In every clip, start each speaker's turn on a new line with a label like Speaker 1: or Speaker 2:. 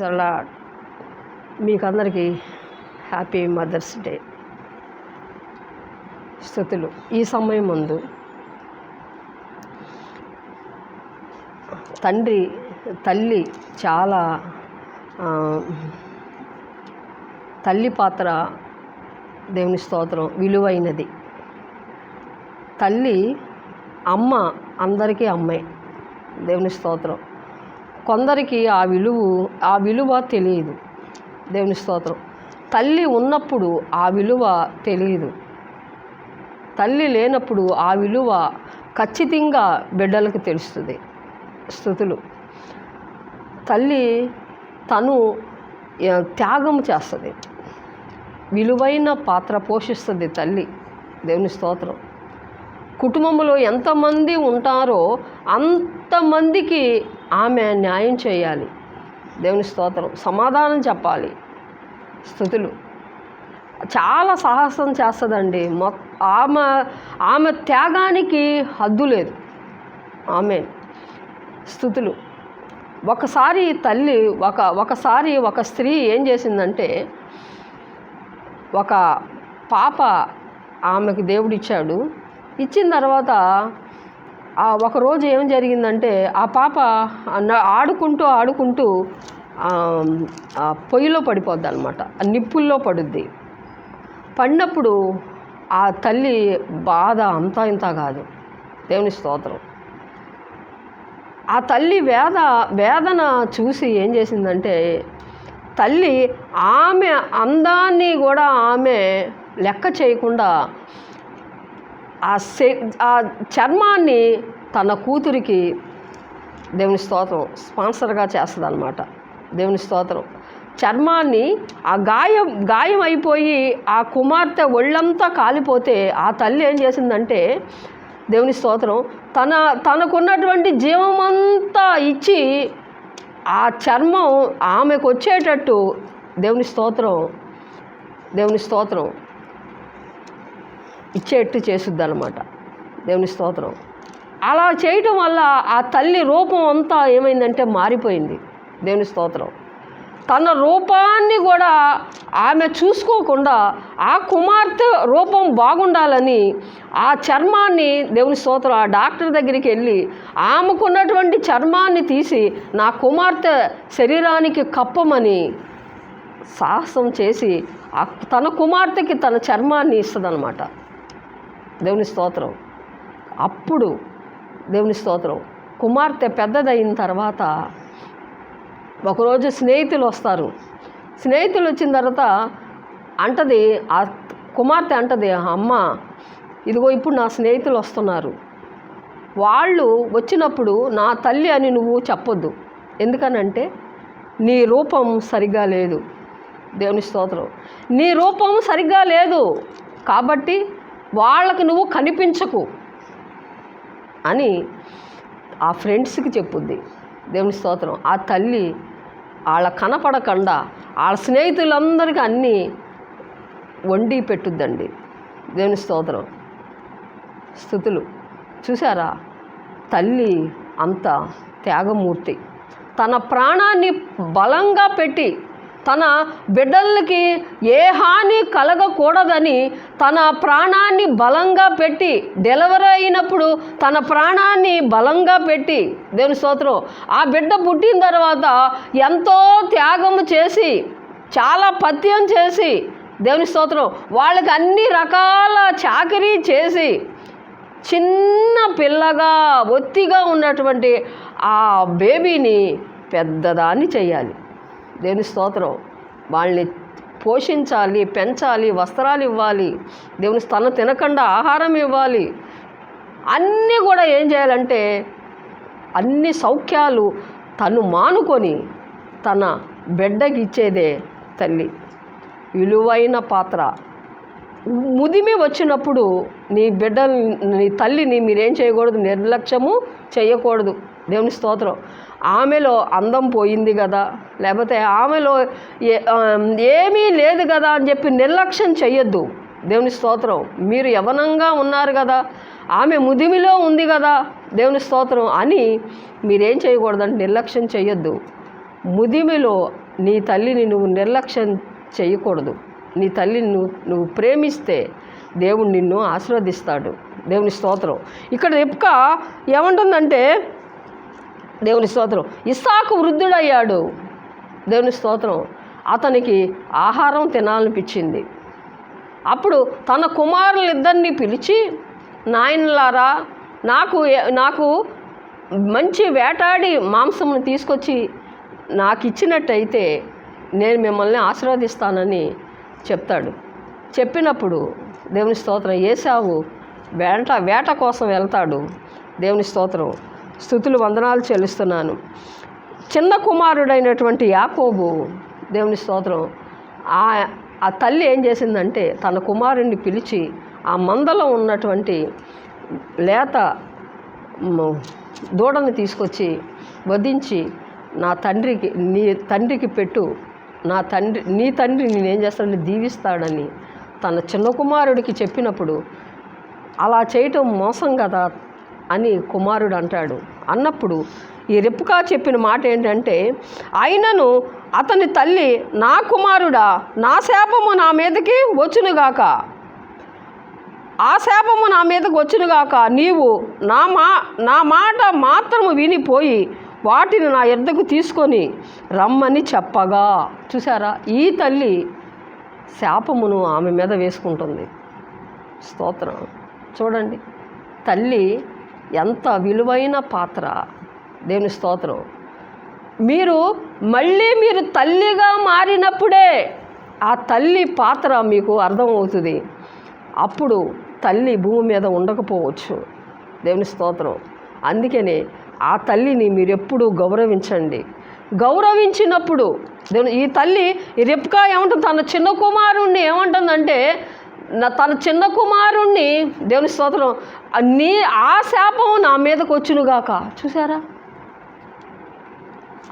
Speaker 1: అలా మీకందరికీ happy mother's day. స్తుతులు. ఈ సమయం ముందు తల్లి చాలా తల్లి పాత్ర దేవుని స్తోత్రం విలువైనది. తల్లి అమ్మ అందరికీ అమ్మే దేవుని స్తోత్రం. కొందరికి ఆ విలువ తెలియదు దేవుని స్తోత్రం. తల్లి ఉన్నప్పుడు ఆ విలువ తెలియదు. తల్లి లేనప్పుడు ఆ విలువ ఖచ్చితంగా బిడ్డలకు తెలుస్తుంది. స్తుతులు. తల్లి తను త్యాగం చేస్తుంది, విలువైన పాత్ర పోషిస్తుంది తల్లి దేవుని స్తోత్రం. కుటుంబంలో ఎంతమంది ఉంటారో అంతమందికి ఆమె న్యాయం చేయాలి దేవుని స్తోత్రం. సమాధానం చెప్పాలి. స్తుతులు. చాలా సాహసం చేస్తుందండి. ఆమె త్యాగానికి హద్దు లేదు. ఆమె స్తుతులు. ఒకసారి ఒక స్త్రీ ఏం చేసిందంటే, ఒక పాప ఆమెకు దేవుడిచ్చాడు. ఇచ్చిన తర్వాత ఒకరోజు ఏం జరిగిందంటే, ఆ పాప ఆడుకుంటూ పొయ్యిలో పడిపోద్ది అనమాట. నిప్పుల్లో పడుద్ది. పడినప్పుడు ఆ తల్లి బాధ అంతా ఇంత కాదు దేవుని స్తోత్రం. ఆ తల్లి వేదన చూసి ఏం చేసిందంటే, తల్లి ఆమె అందాన్ని కూడా ఆమె లెక్క చేయకుండా ఆ చర్మాన్ని తన కూతురికి దేవుని స్తోత్రం స్పాన్సర్గా చేస్తుంది అన్నమాట. దేవుని స్తోత్రం. చర్మాన్ని ఆ గాయం అయిపోయి ఆ కుమార్తె ఒళ్ళంతా కాలిపోతే ఆ తల్లి ఏం చేసిందంటే దేవుని స్తోత్రం తనకున్నటువంటి జీవమంతా ఇచ్చి ఆ చర్మం ఆమెకు వచ్చేటట్టు దేవుని స్తోత్రం ఇచ్చేట్టు చేసుద్ది అన్నమాట. దేవుని స్తోత్రం. అలా చేయటం వల్ల ఆ తల్లి రూపం అంతా ఏమైందంటే మారిపోయింది దేవుని స్తోత్రం. తన రూపాన్ని కూడా ఆమె చూసుకోకుండా ఆ కుమార్తె రూపం బాగుండాలని ఆ చర్మాన్ని దేవుని స్తోత్రం ఆ డాక్టర్ దగ్గరికి వెళ్ళి ఆమెకున్నటువంటి చర్మాన్ని తీసి నా కుమార్తె శరీరానికి కప్పమని సాహసం చేసి తన కుమార్తెకి తన చర్మాన్ని ఇస్తుందన్నమాట దేవుని స్తోత్రం. అప్పుడు దేవుని స్తోత్రం కుమార్తె పెద్దదైన తర్వాత ఒకరోజు స్నేహితులు వస్తారు. స్నేహితులు వచ్చిన తర్వాత ఆ కుమార్తె అంటది, అమ్మ ఇదిగో ఇప్పుడు నా స్నేహితులు వస్తున్నారు, వాళ్ళు వచ్చినప్పుడు నా తల్లి అని నువ్వు చెప్పొద్దు. ఎందుకనంటే నీ రూపం సరిగ్గా లేదు దేవుని స్తోత్రం. నీ రూపం సరిగ్గా లేదు కాబట్టి వాళ్ళకి నువ్వు కనిపించకు అని ఆ ఫ్రెండ్స్కి చెప్పుద్ది దేవుని స్తోత్రం. ఆ తల్లి వాళ్ళ కనపడకుండా వాళ్ళ స్నేహితులందరికీ అన్నీ వండి పెట్టుద్దండి దేవుని స్తోత్రం. స్తుతులు. చూసారా, తల్లి అంత త్యాగమూర్తి. తన ప్రాణాన్ని బలంగా పెట్టి తన బిడ్డలకి ఏ హాని కలగకూడదని తన ప్రాణాన్ని బలంగా పెట్టి డెలివరీ అయినప్పుడు తన ప్రాణాన్ని బలంగా పెట్టి దేవుని స్తోత్రం ఆ బిడ్డ పుట్టిన తర్వాత ఎంతో త్యాగము చేసి చాలా పత్యం చేసి దేవుని స్తోత్రం వాళ్ళకి అన్ని రకాల చాకరీ చేసి చిన్న పిల్లగా ఒత్తిగా ఉన్నటువంటి ఆ బేబీని పెద్దదాన్ని చేయాలి దేవుని స్తోత్రం. వాళ్ళని పోషించాలి, పెంచాలి, వస్త్రాలు ఇవ్వాలి, దేవుని స్తనం తినకుండా ఆహారం ఇవ్వాలి. అన్నీ కూడా ఏం చేయాలంటే అన్ని సౌఖ్యాలు తను మానుకొని తన బిడ్డకి ఇచ్చేదే తల్లి. విలువైన పాత్ర. ముదిమి వచ్చినప్పుడు నీ తల్లిని మీరేం చేయకూడదు, నిర్లక్ష్యము చేయకూడదు దేవుని స్తోత్రం. ఆమెలో అందం పోయింది కదా, లేకపోతే ఆమెలో ఏమీ లేదు కదా అని చెప్పి నిర్లక్ష్యం చెయ్యొద్దు దేవుని స్తోత్రం. మీరు యవ్వనంగా ఉన్నారు కదా, ఆమె ముదిమిలో ఉంది కదా దేవుని స్తోత్రం అని మీరేం చేయకూడదంటే నిర్లక్ష్యం చెయ్యొద్దు. ముదిమిలో నీ తల్లిని నువ్వు నిర్లక్ష్యం చేయకూడదు. నీ తల్లిని నువ్వు ప్రేమిస్తే దేవుడు నిన్ను ఆశీర్వదిస్తాడు. దేవుని స్తోత్రం. ఇక్కడ రెబ్కా ఏమంటుందంటే, దేవుని స్తోత్రం, ఇస్సాకు వృద్ధుడయ్యాడు. దేవుని స్తోత్రం. అతనికి ఆహారం తినాలనిపించింది. అప్పుడు తన కుమారులిద్దరినీ పిలిచి, నాయనలారా, నాకు మంచి వేటాడి మాంసమును తీసుకొచ్చి నాకు ఇచ్చినట్టయితే నేను మిమ్మల్ని ఆశీర్వదిస్తానని చెప్తాడు. చెప్పినప్పుడు దేవుని స్తోత్రం, ఏశావు వేట కోసం వెళ్తాడు. దేవుని స్తోత్రం. స్తుతులు వందనాలు చెల్లిస్తున్నాను. చిన్న కుమారుడైనటువంటి యాకోబు, దేవుని స్తోత్రం, ఆ తల్లి ఏం చేసిందంటే తన కుమారుణ్ణి పిలిచి ఆ మందలో ఉన్నటువంటి లేత దూడని తీసుకొచ్చి వధించి నీ తండ్రికి పెట్టు, నీ తండ్రి నేనేం చేస్తానని దీవిస్తాడని తన చిన్న కుమారుడికి చెప్పినప్పుడు, అలా చేయటం మోసం కదా అని కుమారుడు అంటాడు. అన్నప్పుడు ఈ రెబ్కా చెప్పిన మాట ఏంటంటే, అయినను అతని తల్లి, నా కుమారుడా, నా శాపము నా మీదకి వచ్చునుగాక, ఆ శాపము నా మీదకి వచ్చునుగాక, నీవు నా మాట మాత్రము వినిపోయి వాటిని నా యొద్దకు తీసుకొని రమ్మని చెప్పగా. చూసారా, ఈ తల్లి శాపమును ఆమె మీద వేసుకుంటుంది. స్తోత్రం. చూడండి, తల్లి ఎంత విలువైన పాత్ర. దేవుని స్తోత్రం. మీరు తల్లిగా మారినప్పుడే ఆ తల్లి పాత్ర మీకు అర్థమవుతుంది. అప్పుడు తల్లి భూమి మీద ఉండకపోవచ్చు. దేవుని స్తోత్రం. అందుకనే ఆ తల్లిని మీరు ఎప్పుడూ గౌరవించండి. గౌరవించినప్పుడు ఈ తల్లి రెబ్కా ఏమంటుంది, తన చిన్న కుమారుణ్ణి ఏమంటుందంటే, తన చిన్న కుమారుణ్ణి, దేవుని స్తోత్రం, ఆ శాపం నా మీదకి వచ్చునుగాక. చూసారా,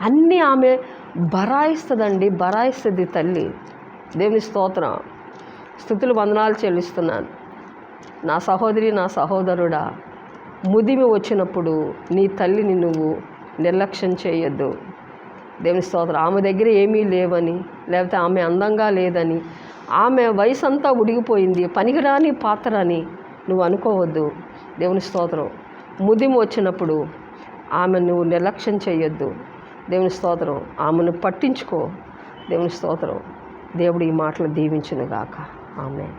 Speaker 1: అన్నీ ఆమె బరాయిస్తుంది తల్లి. దేవుని స్తోత్రం. స్తుతులు వందనాలు చెల్లిస్తున్నాను. నా సహోదరి, నా సహోదరుడా, ముదిమి వచ్చినప్పుడు నీ తల్లిని నువ్వు నిర్లక్ష్యం చేయొద్దు. దేవుని స్తోత్రం. ఆమె దగ్గర ఏమీ లేవని, లేకపోతే ఆమె అందంగా లేదని, ఆమె వయసు అంతా ఉడిగిపోయింది, పనికిరాని పాత్ర అని నువ్వు అనుకోవద్దు. దేవుని స్తోత్రం. ముదిమి వచ్చినప్పుడు ఆమె నువ్వు నిర్లక్ష్యం చేయొద్దు. దేవుని స్తోత్రం. ఆమెను పట్టించుకో. దేవుని స్తోత్రం. దేవుడు ఈ మాటలు దీవించునుగాక. ఆమేన్.